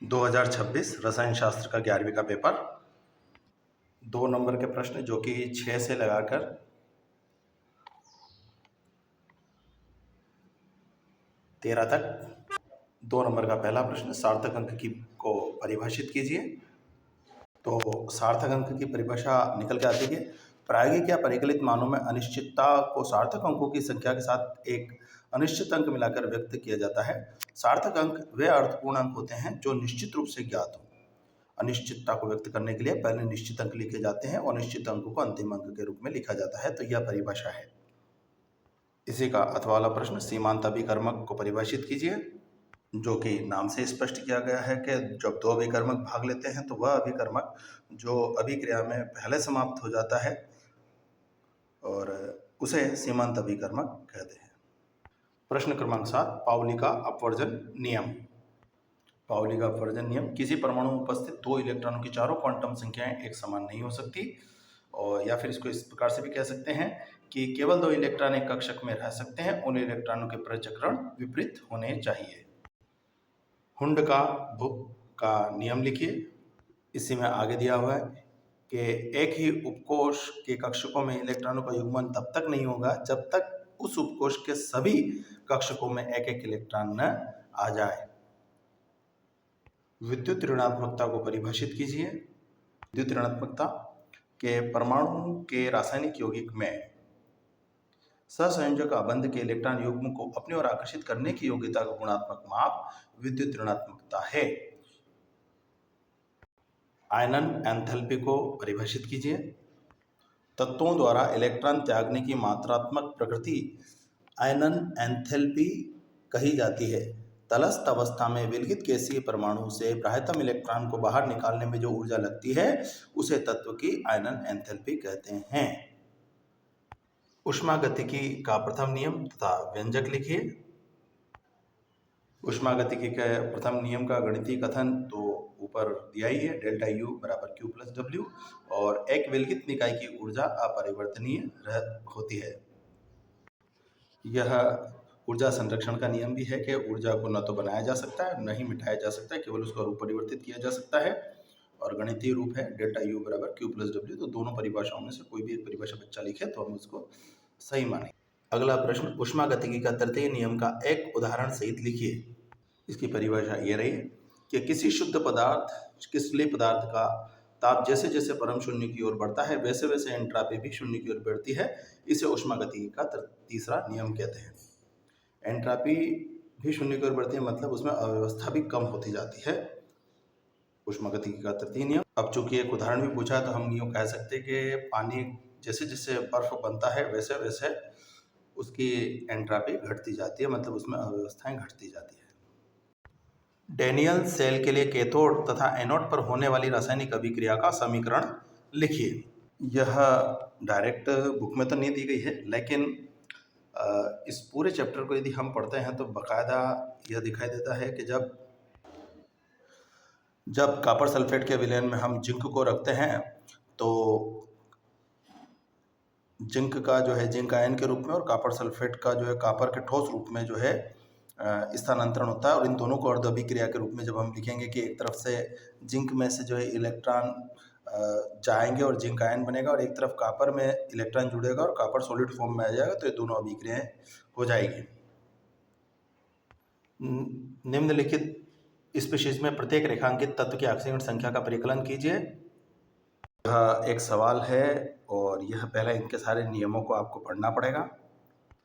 2026 रसायन शास्त्र का 11वीं का पेपर 2 नंबर के प्रश्न जो कि 6 से लगाकर 13 तक। 2 नंबर का पहला प्रश्न, सार्थक अंक की को परिभाषित कीजिए। तो सार्थक अंक की परिभाषा निकल के आती है, प्रायोगिक या परिकलित मानों में अनिश्चितता को सार्थक अंकों की संख्या के साथ एक अनिश्चित अंक मिलाकर व्यक्त किया जाता है। सार्थक अंक वे अर्थपूर्ण अंक होते हैं जो निश्चित रूप से ज्ञात हो। अनिश्चितता को व्यक्त करने के लिए पहले निश्चित अंक लिखे जाते हैं और निश्चित अंक को अंतिम अंक के रूप में लिखा जाता है। तो यह परिभाषा है। इसी का अथवा वाला प्रश्न, सीमांत अभिकर्मक को परिभाषित कीजिए। जो कि नाम से स्पष्ट किया गया है कि जब 2 अभिकर्मक भाग लेते हैं तो वह अभिकर्मक जो अभिक्रिया में पहले समाप्त हो जाता है और उसे सीमांत अभिकर्मक कहते हैं। प्रश्न क्रमांक 7, पाउली का अपवर्जन नियम। पाउली का अपवर्जन नियम, किसी परमाणु में उपस्थित 2 इलेक्ट्रॉनों की चारों क्वांटम संख्याएं एक समान नहीं हो सकती, और या फिर इसको इस प्रकार से भी कह सकते हैं कि केवल 2 इलेक्ट्रॉन एक कक्षक में रह सकते हैं। उन इलेक्ट्रॉनों के परिचक्रण विपरीत होने चाहिए। हुंड का नियम लिखिए। इसी में आगे दिया हुआ है कि एक ही उपकोष के कक्षकों में इलेक्ट्रॉनों का युग्मन तब तक नहीं होगा जब तक उस उपकोष के सभी कक्षकों में एक एक इलेक्ट्रॉन न आ जाए। विद्युत ऋणात्मकता को परिभाषित कीजिए। विद्युत ऋणात्मकता के परमाणु के रासायनिक यौगिक में सहसंयोजक आबंध के इलेक्ट्रॉन युग्म को अपनी ओर आकर्षित करने की योग्यता का गुणात्मक माप विद्युत ऋणात्मकता है। आयनन एंथैल्पी को परिभाषित कीजिए। तत्वों द्वारा इलेक्ट्रॉन त्यागने की मात्रात्मक प्रकृति आयनन एंथैल्पी कही जाती है। तटस्थ अवस्था में विलगित गैसीय परमाणु से बाह्यतम इलेक्ट्रॉन को बाहर निकालने में जो ऊर्जा लगती है उसे तत्व की आयनन एंथैल्पी कहते हैं। ऊष्मागतिकी का प्रथम नियम तथा व्यंजक लिखिए। ऊष्मागतिकी के प्रथम नियम का गणितीय कथन तो ऊपर दिया ही है, डेल्टा यू बराबर क्यू प्लस डब्ल्यू, और एक विलगित निकाय की ऊर्जा अपरिवर्तनीय होती है। यह ऊर्जा संरक्षण का नियम भी है कि ऊर्जा को न तो बनाया जा सकता है न ही मिटाया जा सकता है, केवल उसका रूप परिवर्तित किया जा सकता है, और गणितीय रूप है डेल्टा यू बराबर क्यू प्लस डब्ल्यू। तो दोनों परिभाषाओं में से कोई भी एक परिभाषा बच्चा लिखे तो हम उसको सही मानेंगे। अगला प्रश्न, ऊष्मागतिकी का तृतीय नियम का एक उदाहरण सहित लिखिए। इसकी परिभाषा ये रही कि किसी शुद्ध पदार्थ, क्रिस्टलीय पदार्थ का ताप जैसे जैसे परम शून्य की ओर बढ़ता है वैसे वैसे एंट्रॉपी भी शून्य की ओर बढ़ती है। इसे ऊष्मागतिकी का तीसरा नियम कहते हैं। एंट्रॉपी भी शून्य की ओर बढ़ती है, मतलब उसमें अव्यवस्था भी कम होती जाती है। ऊष्मागतिकी का तृतीय नियम। अब चूंकि एक उदाहरण भी पूछा है तो हम यूँ कह सकते हैं कि पानी जैसे जैसे बर्फ बनता है वैसे वैसे उसकी एंट्रॉपी घटती जाती है, मतलब उसमें अव्यवस्थाएं घटती जाती है। डैनियल सेल के लिए कैथोड तथा एनोड पर होने वाली रासायनिक अभिक्रिया का समीकरण लिखिए। यह डायरेक्ट बुक में तो नहीं दी गई है, लेकिन इस पूरे चैप्टर को यदि हम पढ़ते हैं तो बाकायदा यह दिखाई देता है कि जब कॉपर सल्फेट के विलयन में हम जिंक को रखते हैं तो जिंक का जो है जिंक आयन के रूप में और कॉपर सल्फेट का जो है कॉपर के ठोस रूप में जो है स्थानांतरण होता है। और इन दोनों को अर्ध अभिक्रिया के रूप में जब हम लिखेंगे कि एक तरफ से जिंक में से जो है इलेक्ट्रॉन जाएंगे और जिंक आयन बनेगा, और एक तरफ कॉपर में इलेक्ट्रॉन जुड़ेगा और कॉपर सॉलिड फॉर्म में आ जाएगा, तो ये दोनों अभिक्रियाएं हो जाएगी। निम्नलिखित स्पीशीज में प्रत्येक रेखांकित तत्व की ऑक्सीजन संख्या का परिकलन कीजिए। यह एक सवाल है और यह पहले इनके सारे नियमों को आपको पढ़ना पड़ेगा।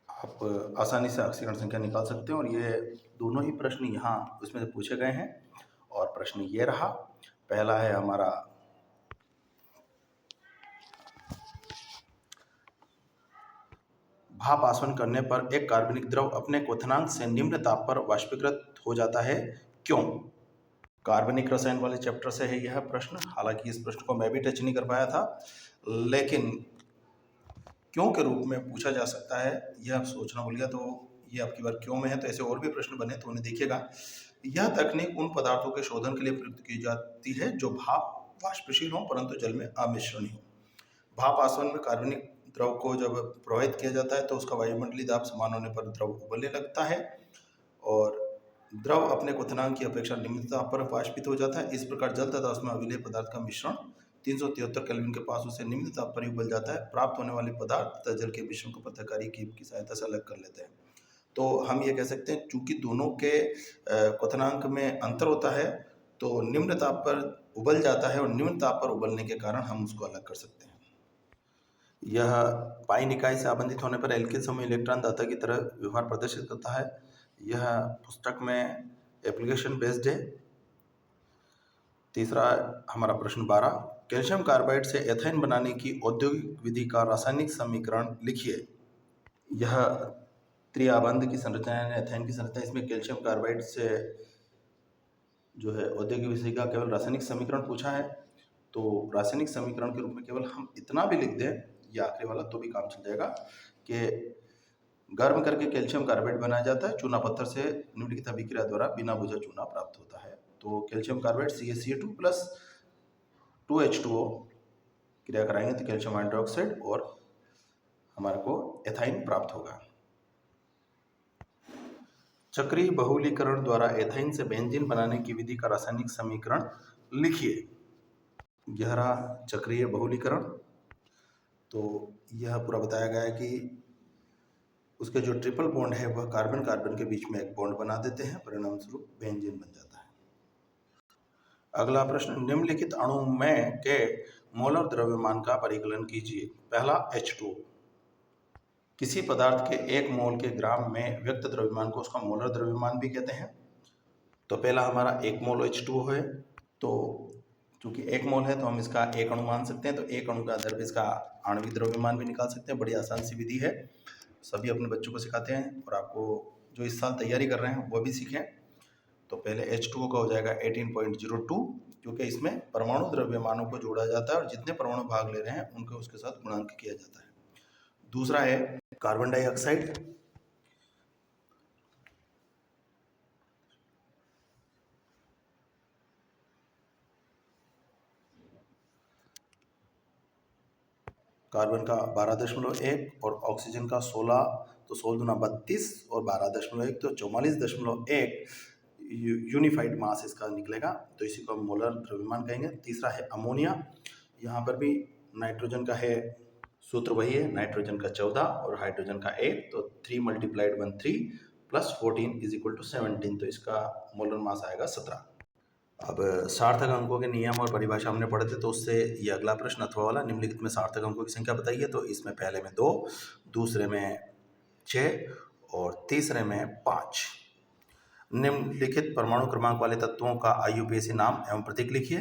आप आसानी से ऑक्सीजन संख्या निकाल सकते हैं, और ये दोनों ही प्रश्न यहाँ उसमें पूछे गए हैं। और प्रश्न ये रहा, पहला है हमारा भाप आसवन करने पर एक कार्बनिक द्रव अपने क्वथनांक से निम्न ताप पर वाष्पीकृत हो जाता है, क्यों? कार्बनिक रसायन वाले चैप्टर से है यह प्रश्न। हालांकि इस प्रश्न को मैं भी टच नहीं कर पाया था, लेकिन क्यों के रूप में पूछा जा सकता है, यह सोचना भूल गया। तो ये आपकी बार क्यों में है, तो ऐसे और भी प्रश्न बने तो उन्हें देखिएगा। यह तकनीक उन पदार्थों के शोधन के लिए प्रयुक्त की जाती है जो भाप वाष्पशील हो परंतु जल में अमिश्रण हो। भाप आसवन में कार्बनिक द्रव को जब प्रवाहित किया जाता है तो उसका वायुमंडलीय दाब समान होने पर द्रव उबलने लगता है, और द्रव अपने क्वथनांक की अपेक्षा निम्न ताप पर वाष्पित हो जाता है। इस प्रकार जल तथा उसमें अविलेय पदार्थ का मिश्रण 373 केल्विन के पास उसे निम्न ताप पर ही उबल जाता है। प्राप्त होने वाले पदार्थ तथा जल के मिश्रण को पथकारी की सहायता से अलग कर लेते हैं। तो हम ये कह सकते हैं चूंकि दोनों के क्वथनांक में अंतर होता है तो निम्न ताप पर उबल जाता है और निम्न ताप पर उबलने के कारण हम उसको अलग कर सकते हैं। यह पाई निकाय से आबंधित होने पर एल्किल समूह इलेक्ट्रॉन दाता की तरह व्यवहार प्रदर्शित करता है। यह पुस्तक में एप्लीकेशन बेस्ड है। तीसरा हमारा प्रश्न 12, कैल्शियम कार्बाइड से एथेन बनाने की औद्योगिक विधि का रासायनिक समीकरण लिखिए। यह त्रिआबंध की संरचना है, एथेन की संरचना। इसमें कैल्शियम कार्बाइड से जो है औद्योगिक विधि का केवल रासायनिक समीकरण पूछा है। तो रासायनिक समीकरण के रूप में केवल हम इतना भी लिख दें, ये आखिरी वाला, तो भी काम चल जाएगा कि गर्म करके कैल्शियम कार्बाइड बनाया जाता है। चूना पत्थर से निम्नलिखित अभिक्रिया द्वारा बिना बुझा चूना प्राप्त होता है। तो calcium carbide CaCl2 plus 2H2O क्रिया कराएंगे तो कैल्शियम हाइड्रोक्साइड और हमारे को एथाइन प्राप्त होगा। चक्रीय बहुलीकरण द्वारा एथाइन से बेंजीन बनाने की विधि का रासायनिक समीकरण लिखिए। यह रहा चक्रीय बहुलीकरण। तो यह पूरा बताया गया है कि उसके जो ट्रिपल बॉन्ड है वह कार्बन कार्बन के बीच में एक बॉन्ड बना देते हैं, परिणाम स्वरूप बेंजीन बन जाता है। अगला प्रश्न, निम्नलिखित अणु में के मोलर द्रव्यमान का परिकलन कीजिए। पहला H2O। किसी पदार्थ के 1 मोल के ग्राम में व्यक्त द्रव्यमान को उसका मोलर द्रव्यमान भी कहते हैं। तो पहला हमारा 1 मोल H2O है। तो चूंकि 1 मोल है तो हम इसका 1 अणु मान सकते हैं। तो 1 अणु का आधार पर इसका आणविक द्रव्यमान भी निकाल सकते हैं। बड़ी आसान सी विधि है, सभी अपने बच्चों को सिखाते हैं और आपको जो इस साल तैयारी कर रहे हैं वो भी सीखें। तो पहले H2O का हो जाएगा 18.02, क्योंकि इसमें परमाणु द्रव्यमानों को जोड़ा जाता है और जितने परमाणु भाग ले रहे हैं उनको उसके साथ गुणांक किया जाता है। दूसरा है कार्बन डाइऑक्साइड। कार्बन का 12.1 और ऑक्सीजन का 16, तो 16 दूना 32 और 12.1 तो 44.1 यूनिफाइड मास इसका निकलेगा। तो इसी को हम मोलर द्रव्यमान कहेंगे। तीसरा है अमोनिया। यहाँ पर भी नाइट्रोजन का है, सूत्र वही है, नाइट्रोजन का 14 और हाइड्रोजन का 1, तो 3 × 13 प्लस 14 = 17, तो इसका मोलर मास आएगा 17। अब सार्थक अंकों के नियम और परिभाषा हमने पढ़े थे, तो उससे ये अगला प्रश्न अथवा वाला, निम्नलिखित में सार्थक अंकों की संख्या बताइए। तो इसमें पहले में 2, दूसरे में 6 और तीसरे में 5। निम्नलिखित परमाणु क्रमांक वाले तत्वों का IUPAC नाम एवं प्रतीक लिखिए।